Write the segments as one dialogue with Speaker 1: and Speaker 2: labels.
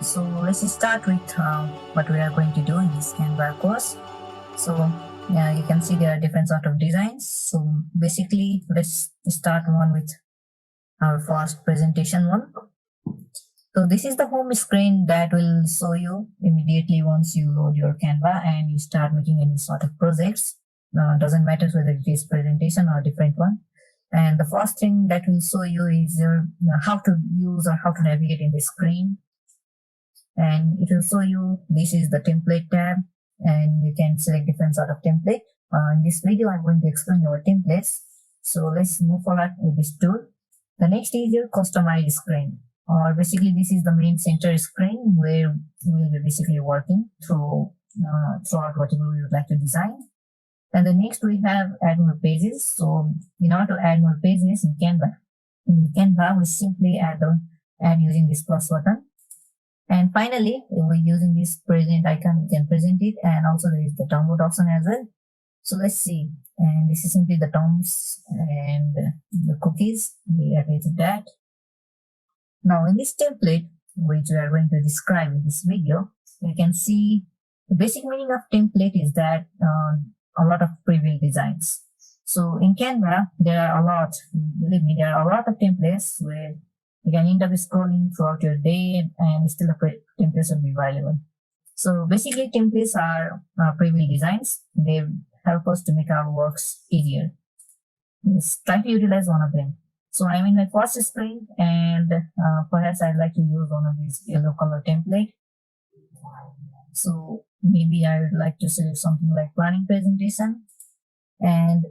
Speaker 1: So let's start with what we are going to do in this Canva course. So you can see there are different sort of designs. So basically, let's start one with our first presentation one. So this is the home screen that will show you immediately once you load your Canva and you start making any sort of projects. Doesn't matter whether it is presentation or different one. And the first thing that will show you is your how to use or how to navigate in the screen. And it will show you this is the template tab, and you can select different sort of template. In this video, I'm going to explain your templates. So let's move forward with this tool. The next is your customize screen, or basically this is the main center screen where we'll be basically working throughout whatever we would like to design. And the next we have add more pages. So in order to add more pages in Canva, we simply add using this plus button. And finally, we're using this present icon, we can present it, and also there is the download option as well. So let's see, and this is simply the terms and the cookies. We are with that. Now in this template, which we are going to describe in this video, you can see the basic meaning of template is that a lot of preview designs. So in Canva, there are a lot, believe me, there are a lot of templates where you can end up scrolling throughout your day and still the templates will be valuable. So basically templates are preview designs. They help us to make our works easier. Let's try to utilize one of them. So I'm in my first screen, and perhaps I'd like to use one of these yellow color template. So maybe I would like to select something like planning presentation, and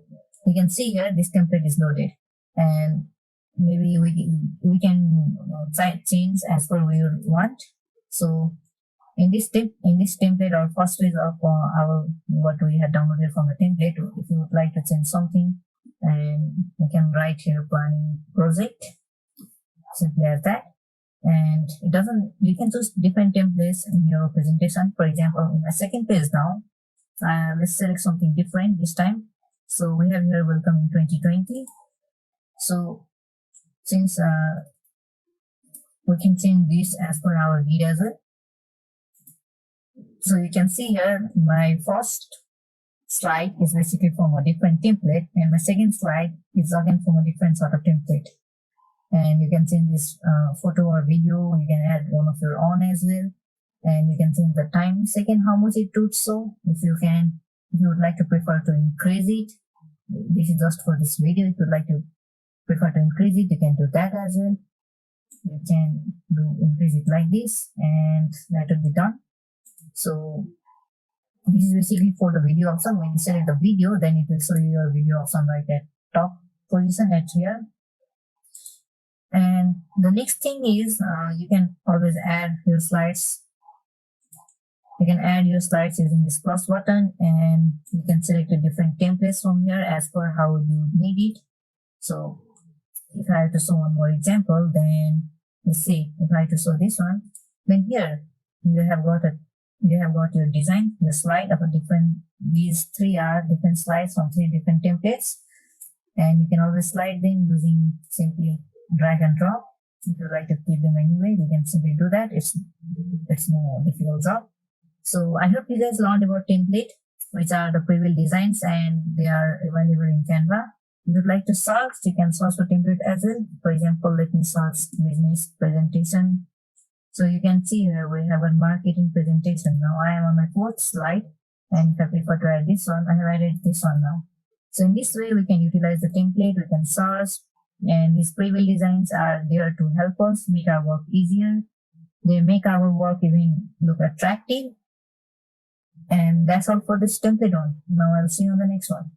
Speaker 1: you can see here this template is loaded, and maybe we can change as per we want. So in this template, our first is of our what we had downloaded from the template. If you would like to change something, and we can write here planning project, simply as that. And it doesn't, you can choose different templates in your presentation. For example, in my second page now, let's select something different this time. So we have here welcome in 2020. So since we can change this as per our need as well. So you can see here my first slide is basically from a different template, and my second slide is again from a different sort of template. And you can change this photo or video. You can add one of your own as well, and you can change the time second how much it would show. If you would like to prefer to increase it, this is just for this video. If you would like to prefer to increase it, you can do that as well. You can increase it like this, and that will be done. So this is basically for the video option. When you select the video, then it will show you your video option right at top position at here. And the next thing is you can always add your slides. You can add your slides using this plus button, and you can select the different templates from here as per how you need it. So if I have to show one more example, then let's see, if I have to show this one, then here you have got your design, the slide of these three are different slides from three different templates, and you can always slide them using simply drag and drop. If you like to keep them anyway, you can simply do that. It's no difficult job. So I hope you guys learned about template, which are the preview designs, and they are available in Canva. If you'd like to search, you can search for template as well. For example, let me search business presentation. So you can see here we have a marketing presentation. Now I am on my fourth slide, and if I prefer to add this one, I have added this one now. So in this way, we can utilize the template, we can search, and these preview designs are there to help us make our work easier. They make our work even look attractive. And that's all for this template one. Now I'll see you on the next one.